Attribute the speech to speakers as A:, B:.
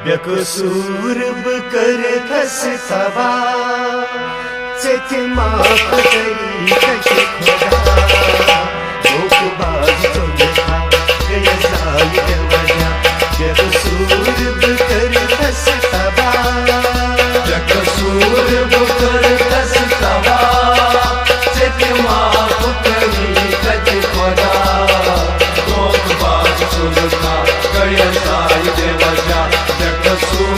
A: बेकसूर कर धस सवा चेत माफ करी कशी खुदा लोक बाज चोलता गया साई देवजा बेकसूर कर धस सवा
B: बेकसूर कर धस सवा चेत माफ करी कशी खुदा लोक बाज चोलता गया साई देवजा बेकसूर